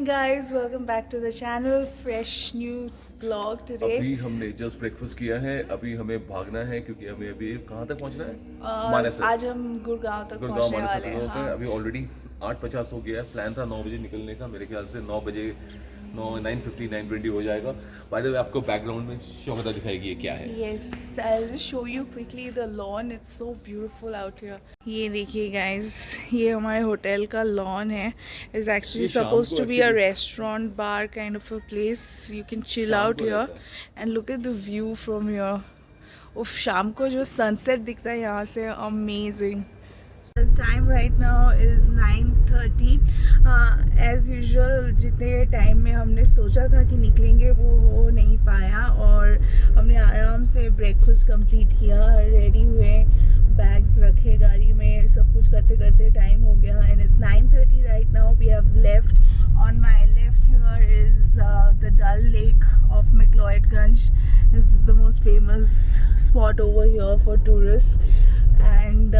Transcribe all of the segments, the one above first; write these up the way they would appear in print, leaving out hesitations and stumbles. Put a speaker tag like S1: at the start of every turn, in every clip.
S1: guys, welcome back to the channel. Fresh new vlog today.
S2: अभी हमने just breakfast किया है, अभी हमें भागना है क्योंकि हमें अभी कहाँ तक पहुँचना है? मानेसर।
S1: आज हम गुड़गांव तक पहुंचने वाले हैं। हाँ।
S2: अभी ऑलरेडी 8:50 हो गया है। प्लान था 9 बजे निकलने का, मेरे ख्याल से 9 बजे 9:50 9:20 हो जाएगा। बाय द वे आपको बैकग्राउंड में शौकता दिखाएगी ये क्या है?
S1: Yes, I'll just show you quickly the lawn. It's so beautiful out here. ये देखिए guys, ये हमारे होटल का लॉन है. It's actually supposed to be a restaurant bar kind of a place. You can chill out here and look at the view from here. उफ, शाम को जो sunset दिखता है यहाँ से, amazing. The time right now is 9:30. As usual, जितने time में हमने सोचा था कि निकलेंगे वो हो नहीं पाया और हमने आराम से ब्रेकफास्ट कंप्लीट किया, रेडी हुए, बैग्स रखे गाड़ी में, सब कुछ करते करते टाइम हो गया. And it's 9:30 right now. We have left. On my left here is the Dal Lake of McLeodganj. It's the most famous spot over here for tourists. And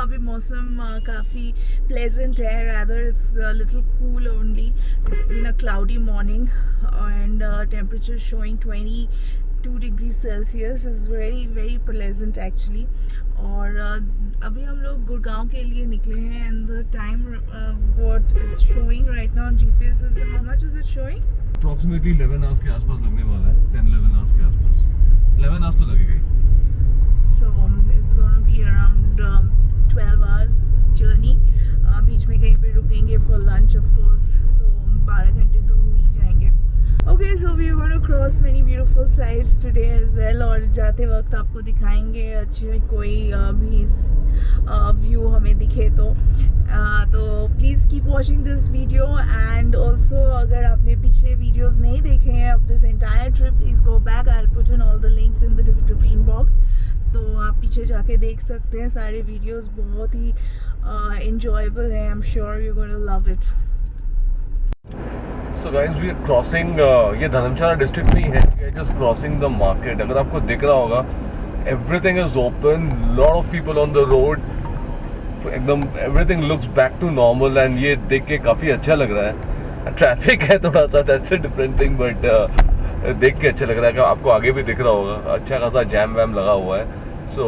S1: अभी मौसम काफ़ी pleasant है. Rather it's a little cool only. It's been a cloudy morning and temperature showing 22 degrees Celsius. is very very pleasant actually. और अभी हम लोग गुड़गांव के लिए निकले हैं and the time what it's showing right now on GPS is how much is it showing?
S2: Approximately 11 hours के आसपास लगने वाला है, 10-11 hours के आसपास. 11 hours तो लगेगा ही.
S1: So it's gonna be around 12 hours journey. बीच में कहीं पे रुकेंगे for lunch of course. So 12 घंटे तो हो ही जाएंगे. Okay, so we are going to cross many beautiful sites today as well. और जाते वक्त आपको दिखाएंगे अच्छे कोई भी व्यू हमें दिखे तो please keep watching this video. And also अगर आपने पिछले वीडियोस नहीं देखे हैं of this entire trip, please go back. I will put in all the links in the description box. तो आप पीछे जाके देख सकते हैं. सारे वीडियोस बहुत ही enjoyable हैं. I am sure you gonna love it.
S2: So guys, we are crossing ये धर्मशाला डिस्ट्रिक्ट में ही है. We are just crossing the market. अगर आपको दिख रहा होगा, everything is open. Lot of people on the road. एकदम everything looks back to normal and ये देख के काफ़ी अच्छा लग रहा है. ट्रैफिक है थोड़ा सा, that's a different thing, but देख के अच्छा लग रहा है. कि आपको आगे भी दिख रहा होगा, अच्छा खासा जैम वैम लगा हुआ है. So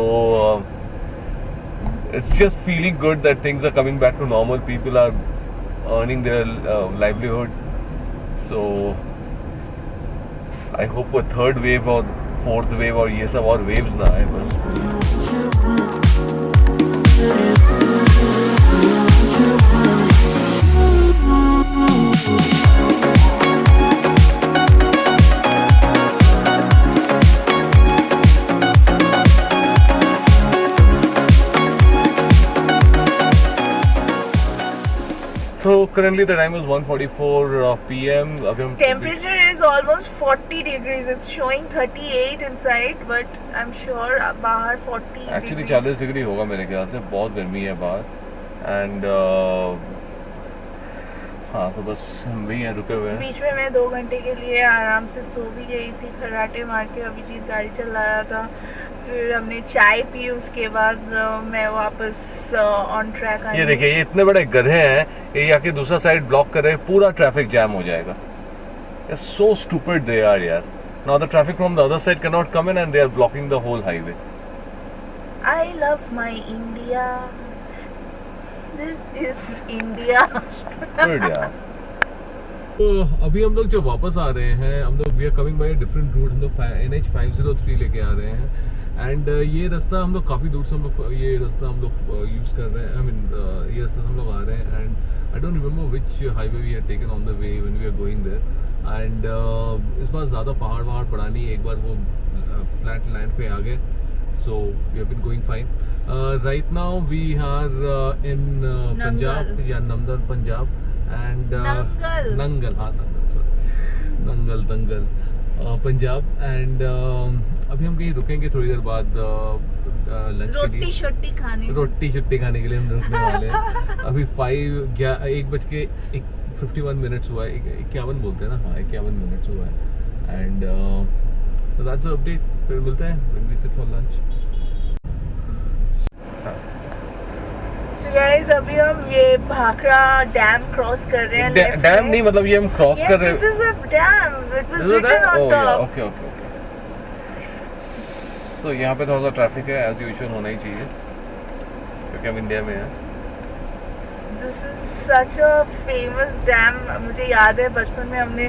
S2: it's just feeling good that things are coming back to normal. People are earning their livelihood. So I hope a third wave or fourth wave और ये सब और waves ना आए बस. So currently the time is 1:44 p.m.
S1: Temperature is almost 40 degrees. It's showing 38 inside, but I'm sure बाहर 40
S2: Actually 40 degree होगा मेरे ख्याल से. बहुत गर्मी है बाहर. And हाँ, तो बस हम भी यहाँ रुके हुए हैं.
S1: बीच में मैं 2 घंटे के लिए आराम से सो भी गई थी, खर्राटे मार के. अभिजीत गाड़ी चला रहा था, फिर हमने चाय पी, उसके बाद मैं वापस ऑन ट्रैक आई.
S2: ये देखिए, ये इतने बड़े गधे हैं, ये आके दूसरा साइड ब्लॉक कर रहे हैं. पूरा ट्रैफिक जैम हो जाएगा. So stupid they are यार. Now the traffic from the other side cannot come in and they are blocking the whole highway.
S1: I love my India. This is India.
S2: Stupid यार. तो अभी हम लोग जब वापस आ रहे हैं, हम लोग we are coming by a different route. हम लोग NH 503 लेके आ रहे हैं. एंड ये रास्ता हम लोग काफ़ी दूर से ये रास्ता हम लोग यूज़ कर रहे हैं. आई मीन ये रास्ता हम लोग आ रहे हैं. And I don't remember which highway we had taken on the way when we are going there. And इस बार ज़्यादा पहाड़ पड़ा नहीं, एक बार वो फ्लैट लैंड पे आ गए. So we have been going fine. Right now we are in Punjab या नंगल पंजाब. एंड नंगल, हाँ नंगल, सॉरी, नंगल. पंजाब एंड अभी हम कहीं रुकेंगे थोड़ी देर बाद लंच के लिए, रोटी शट्टी खाने के लिए हम रुकने वाले हैं। अभी 1:51 मिनट्स हुआ है, 51 बोलते हैं ना, हाँ 51 मिनट्स हुआ है एंड दैट्स अपडेट। फिर मिलते हैं when we sit for lunch.
S1: Guys अभी हम ये भाखड़ा डैम क्रॉस कर रहे हैं।
S2: डैम नहीं, मतलब ये हम क्रॉस कर रहे हैं।
S1: This is a dam, it was written on top.
S2: Okay okay okay. So यहाँ पे थोड़ा सा ट्रैफिक है, एज यूजुअल होना ही चाहिए क्योंकि हम इंडिया में हैं।
S1: This is such a famous dam. मुझे याद है बचपन में हमने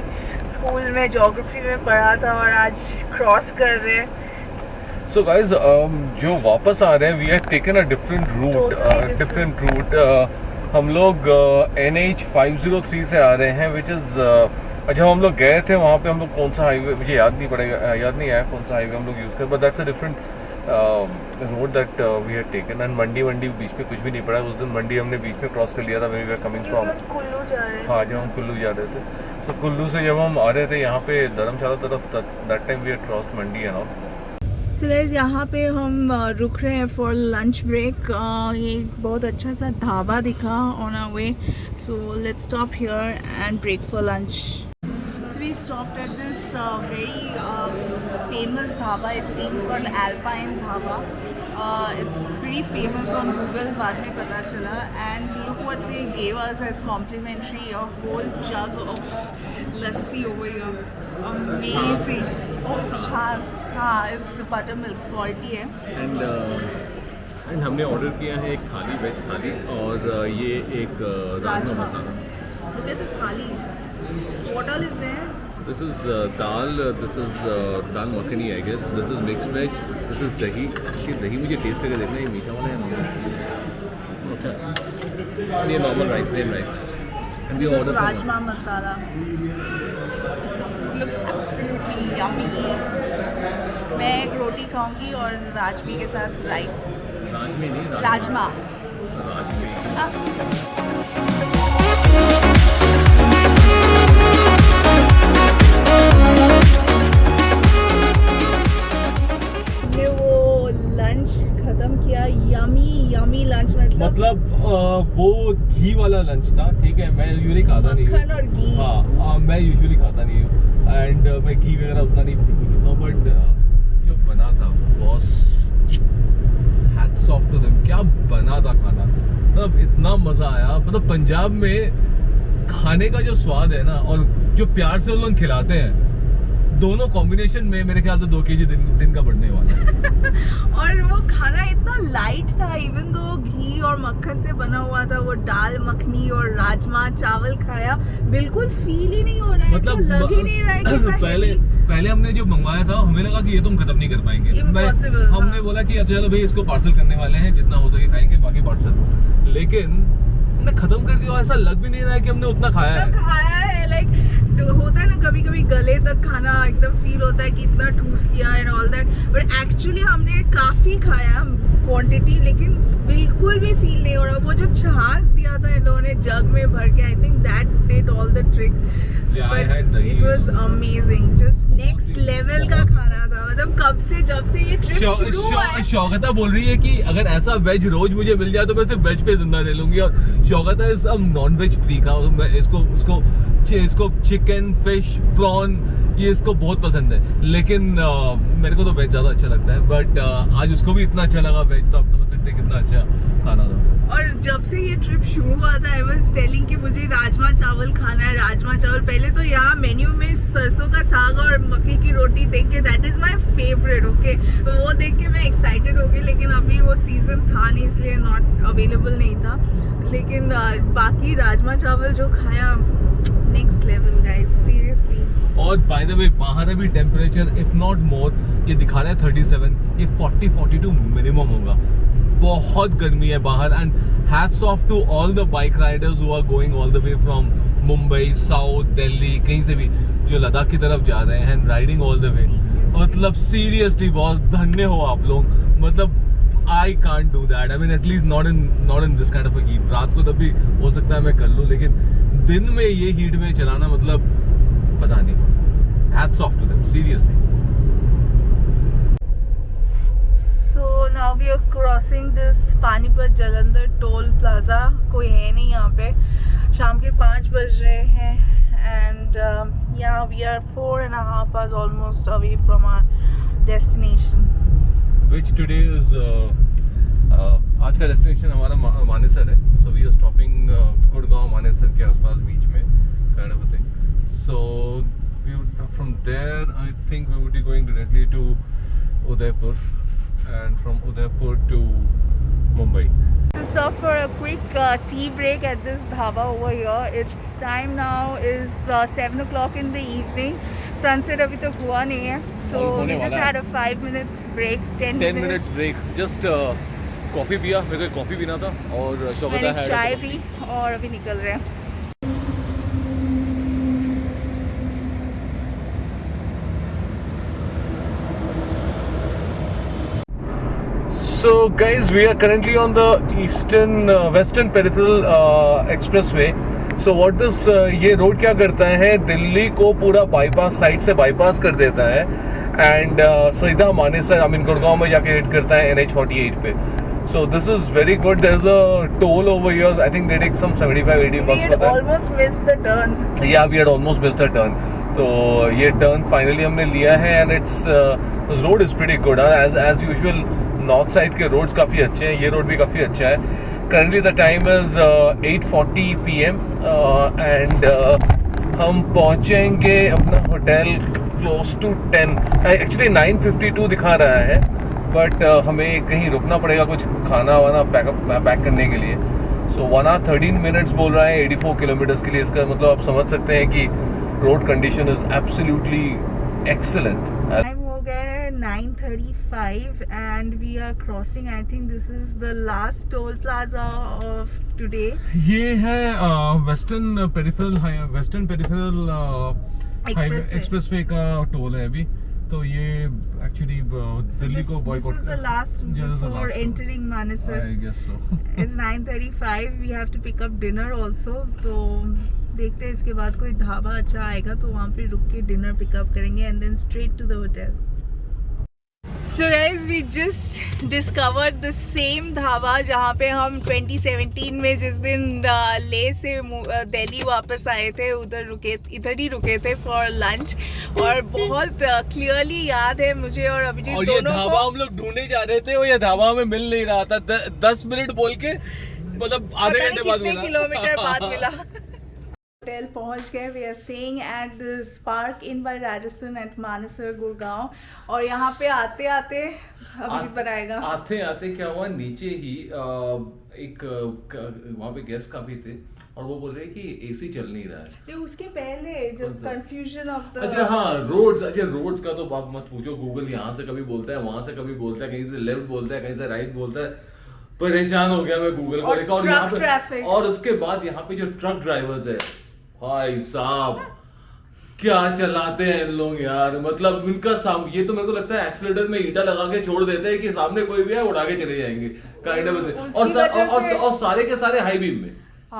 S1: स्कूल में ज्योग्राफी में पढ़ा था और आज क्रॉस कर रहे हैं।
S2: So guys, जो वापस आ रहे हैं, we have taken a different route. हम लोग NH 503 से आ रहे हैं, which is जब हम लोग गए थे वहाँ पे हम लोग कौन सा हाईवे, मुझे याद नहीं आया कौन सा हाईवे हम लोग यूज़ कर, but that's a different road that we had taken. And मंडी बीच में कुछ भी नहीं पड़ा। उस दिन मंडी हमने बीच में क्रॉस कर लिया था when we were coming from
S1: Kullu जा रहे हैं।
S2: हाँ, जब हम कुल्लू जा रहे थे। So कुल्लू से जब हम आ रहे थे यहाँ पे धर्मशाला तरफ, that time we had crossed Mandi and all.
S1: So guys, यहाँ पे हम रुक रहे हैं फॉर लंच ब्रेक। ये एक बहुत अच्छा सा ढाबा दिखा on our way, so let's stop here and break for lunch. So we stopped at this very famous dhaba, it seems called Alpine dhaba. It's pretty famous on Google, बाद में पता चला। And look what they gave us as complimentary, a whole jug of lassi over here. Amazing. Oh, it's chaach. हाँ, it's buttermilk, salty है।
S2: And हमने order किया है एक थाली, वेज थाली, और ये एक rajma masala.
S1: Look at the thali. What all is there?
S2: This is dal, this is dal makhani I guess, this is mixed veg, this is दही। ये दही मुझे टेस्ट करके देखना, ये मीठा वाला है नॉर्मल? अच्छा, ये normal rice, plain rice. And ये order
S1: rajma masala. Looks absolutely yummy. मैं एक रोटी खाऊंगी और राजमी के साथ राइस।
S2: राजमी नहीं,
S1: राजमा। हमने वो लंच खत्म किया, यमी लंच।
S2: मतलब वो घी वाला लंच था, ठीक है। मैं यूजुअली खाता नहीं हूँ,
S1: मक्खन और घी।
S2: हाँ, मैं यूजुअली खाता नहीं हूँ एंड मैं घी वगैरह उतना नहीं प्रेफर करता हूँ, बट जो बना था boss, hats off to them. क्या बना था खाना, मतलब इतना मजा आया। मतलब पंजाब में खाने का जो स्वाद है ना, और जो प्यार से उन लोग खिलाते हैं, दोनों कॉम्बिनेशन में मेरे ख्याल से 2 kg दिन का बढ़ने वाला है।
S1: और वो खाना इतना लाइट था, इवन दो घी और मक्खन से बना हुआ था। वो दाल मखनी और राजमा चावल खाया, बिल्कुल फील ही नहीं हो रहा है, मतलब लग ही नहीं रहा है कि
S2: पहले हमने जो मंगवाया था, हमें लगा कि ये तुम खत्म नहीं कर पाएंगे। हमने बोला कि अब चलो भाई इसको पार्सल करने वाले हैं, जितना हो सके खाएंगे, बाकी पार्सल। लेकिन हमने खत्म कर दिया, ऐसा लग भी नहीं रहा है कि हमने उतना खाया है।
S1: लाइक होता है ना कभी कभी गले तक खाना एकदम फील होता है कि इतना ठूस लिया and all that, but actually हमने काफी खाया क्वांटिटी, लेकिन बिल्कुल भी फील नहीं हो रहा। वो जो छाछ दिया था इन लोगों ने जग में भर के, I think that did all the trick. It was amazing, just next level का खाना था। मतलब कब से, जब से ये ट्रिप शुरू हुआ है।
S2: शौकता बोल रही है कि अगर ऐसा वेज रोज मुझे मिल जाए तो मैं सिर्फ वेज पे जिंदा रह लूंगी, और शौकता इज नॉन वेज फ्री का। मैं इसको चिकन, फिश, प्रॉन, ये इसको बहुत पसंद है, लेकिन मेरे को तो वेज ज़्यादा अच्छा लगता है। बट आज उसको भी इतना अच्छा लगा वेज, तो आप समझ सकते हैं कितना अच्छा खाना था।
S1: और जब से ये ट्रिप शुरू हुआ था, आई वाज टेलिंग कि मुझे राजमा चावल खाना है, राजमा चावल। पहले तो यहाँ मेन्यू में सरसों का साग और मक्की की रोटी देख के, that is my favourite, okay. वो देख के मैं एक्साइटेड हो गई, लेकिन अभी वो सीजन था नहीं, इसलिए नॉट अवेलेबल नहीं था। लेकिन बाकी राजमा चावल जो खाया, नेक्स्ट लेवल गाइस, सीरियसली।
S2: और बाय द वे, बाहर अभी टेम्परेचर इफ नॉट मोर, ये दिखा रहा है 37, ये 40-42 मिनिमम होगा। बहुत गर्मी है बाहर। And hats off to all the bike riders who are going all the way from Mumbai, south Delhi, कहीं से भी जो लद्दाख की तरफ जा रहे हैं, राइडिंग ऑल द वे। मतलब सीरियसली बहुत धन्य हो आप लोग। मतलब I can't do that. I mean, at least not in this kind of a heat. रात को तब भी हो सकता है मैं कर लूँ, लेकिन दिन में ये हीट में चलाना, मतलब पता नहीं। hats off to them, seriously.
S1: So now we are crossing this Panipat Jalandhar toll plaza. कोई है नहीं यहाँ पे, शाम के 5 बज रहे हैं and yeah, we are 4.5 hours almost away from our destination.
S2: Which today is आज का destination हमारा मानेसर है. So we are stopping Gurgaon Manesar के आसपास बीच में kind of a thing. So we would, from there I think we would be going directly to Udaipur and from Udaipur to Mumbai.
S1: To stop for a quick tea break at this dhaba over here. Its time now is 7 o'clock in the evening. Sunset अभी तक हुआ नहीं है. So we just had a 5 minutes break, 10 minutes
S2: break. Just coffee पिया, मेरे को coffee पीना था और
S1: मैंने चाय पी और अभी निकल रहे हैं.
S2: So guys, we are currently on the western peripheral expressway. So what does ये रोड क्या करता है, दिल्ली को पूरा बाईपास साइड से बाईपास कर देता है एंड सीधा मानेसर आई मीन गुड़गांव में जाके हिट करता है NH48 पे. So this is very good. There's a toll over here. I think they take some 75-80 bucks for that.
S1: We had almost missed the turn.
S2: Yeah, we had almost missed the turn. तो ये turn finally हमने लिया है and it's this road is pretty good. As usual, north side के roads काफी अच्छे हैं. ये road भी काफी अच्छा है. Currently the time is 8:40 PM and हम पहुंचेंगे अपना होटल close to 10. Actually 9:52 दिखा रहा है. बट हमें कहीं रुकना पड़ेगा कुछ खाना वाना पैक करने के लिए. सो 1 hour 13 minutes बोल रहा है 84 किलोमीटर्स के लिए. इसका मतलब आप समझ सकते हैं कि road condition is absolutely excellent.
S1: Time हो गया है 9:35 and we are crossing, I think this is the last toll plaza of today.
S2: ये है वेस्टर्न पेरिफेरल एक्सप्रेसवे का टोल है अभी. तो ये एक्चुअली दिल्ली को boycott.
S1: This is the last before entering Manesar.
S2: I guess so.
S1: It's 9:35. We have to pick up dinner also. तो देखते हैं इसके बाद कोई ढाबा अच्छा आएगा तो वहाँ पे रुक के डिनर पिकअप करेंगे and then straight to the hotel. So guys, we just discovered the same dhaba जहाँ पे हम 2017 में जिस दिन लेह से दिल्ली वापस आए थे इधर ही रुके थे फॉर लंच. और बहुत क्लियरली याद है मुझे और अभिजीत दोनों को.
S2: और ये ढाबा हम लोग ढूंढने जा रहे थे और ये ढाबा हमें मिल नहीं रहा था. 10 मिनट बोल के मतलब आधे घंटे बाद मिला.
S1: किलोमीटर बाद मिला. होटल पहुंच गए. We are staying at the Spark Inn by Radisson at Manesar Gurgaon. और यहाँ पे आते आते अभिजीत बताएगा.
S2: आते क्या हुआ, नीचे ही एक वहाँ पे गेस्ट काफी थे और वो बोल रहे कि एसी चल नहीं रहा है.
S1: उसके पहले जो कंफ्यूजन ऑफ द
S2: अच्छा हाँ रोड्स का तो बात मत पूछो. गूगल यहाँ से कभी बोलता है, वहां से कभी बोलता है, कहीं से लेफ्ट बोलता है, कहीं से राइट बोलता है. परेशान हो गया मैं गूगल को लेकर. और यहाँ पे और उसके बाद यहाँ पे जो ट्रक ड्राइवर्स है भाई साहब क्या चलाते हैं इन लोग यार. मतलब इनका ये तो मेरे को लगता है एक्सीलेटर में ईंटा लगा के छोड़ देते हैं कि सामने कोई भी है उड़ा के चले जाएंगे काइंड ऑफ. और सारे के सारे हाई बीम में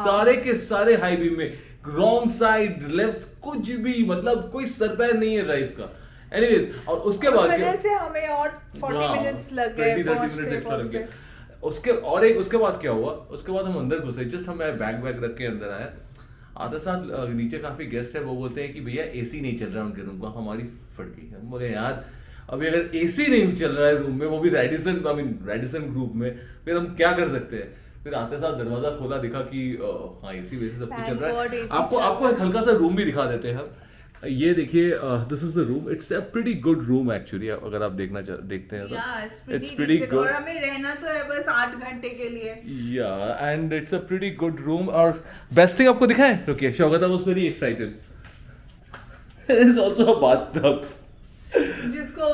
S2: सारे के सारे हाई बीम में रॉन्ग साइड लेफ्ट कुछ भी मतलब कोई सरपैर नहीं है ड्राइव का. एनीवेज और उसके बाद
S1: वजह से हमें और 40 मिनट्स लग गए.
S2: 20-30 मिनट्स एक्स्ट्रा लग गए. उसके बाद क्या हुआ, उसके बाद हम अंदर घुसे. जस्ट हम बैग रख के अंदर आए. आधा साथ नीचे काफी गेस्ट है. वो बोलते हैं कि भैया एसी नहीं चल रहा है उनके रूम का. हमारी फट गई. हम बोले यार अभी अगर एसी नहीं चल रहा है रूम में, वो भी रेडिसन ग्रुप में, फिर हम क्या कर सकते हैं. फिर आते साथ दरवाजा खोला, दिखा कि हाँ एसी वैसे सब कुछ चल रहा है. आपको एक हल्का सा रूम भी दिखा देते हैं. ये देखिए this is the room. It's a pretty good room actually. अगर आप देखते हैं तो इट्स प्रीटी गुड.
S1: और हमें रहना तो है बस 8 घंटे के लिए.
S2: या and it's a pretty good room. और बेस्ट थिंग आपको दिखाएं. रुकिए, Shaukat was very excited. Is also a bathtub
S1: जिसको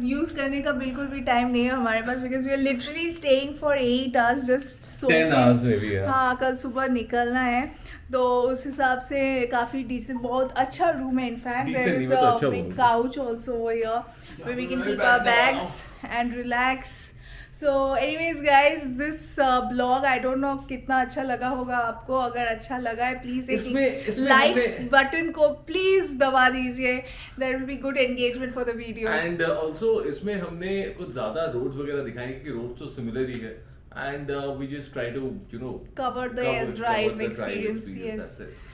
S1: यूज करने का बिल्कुल भी टाइम नहीं है हमारे पास because we are literally staying for 8 hours just so
S2: 10 hours मे भी.
S1: हाँ कल सुबह निकलना है तो उस हिसाब से काफी डिसेंट बहुत अच्छा रूम है. In fact there is a big couch also here where we can keep our bags and relax. So anyways guys, this blog I don't know कितना अच्छा लगा होगा आपको. अगर अच्छा लगा है प्लीज एक लाइक बटन को प्लीज दबा दीजिए. There will be good engagement for the video.
S2: And also इसमें हमने कुछ ज्यादा roads वगैरह दिखाए क्योंकि roads तो similar ही है. And we just try to
S1: cover the drive experience. Yes.
S2: That's it.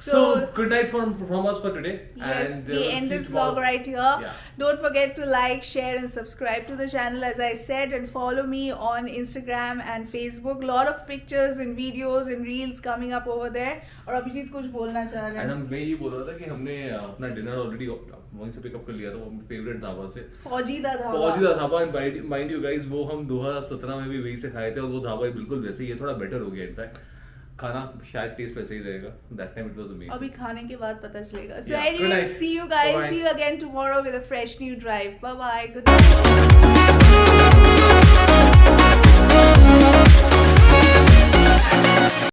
S2: So good night from us for today.
S1: Yes,
S2: and
S1: we end this vlog right here.
S2: Yeah.
S1: Don't forget to like, share and subscribe to the channel as I said, and follow me on Instagram and Facebook. Lot of pictures and videos and reels coming up over there. और अभिजीत कुछ बोलना चाह रहे हैं.
S2: मैं ये बोल रहा था कि हमने अपना डिनर ऑलरेडी वहीं से पिकअप कर लिया था फेवरेट ढाबा से.
S1: फौजीदा ढाबा.
S2: माइंड यू गाइस वो हम 2017 में भी वहीं से खाए थे और वो ढाबा बिल्कुल वैसे ही है, थोड़ा बेटर हो गया इनफैक्ट. खाना शायद टेस्ट वैसे ही रहेगा. That time it was amazing.
S1: अभी खाने के बाद पता चलेगा. So
S2: Yeah,
S1: anyway, see you guys.
S2: Bye-bye.
S1: See you again tomorrow with a fresh new drive. Bye bye. Good night.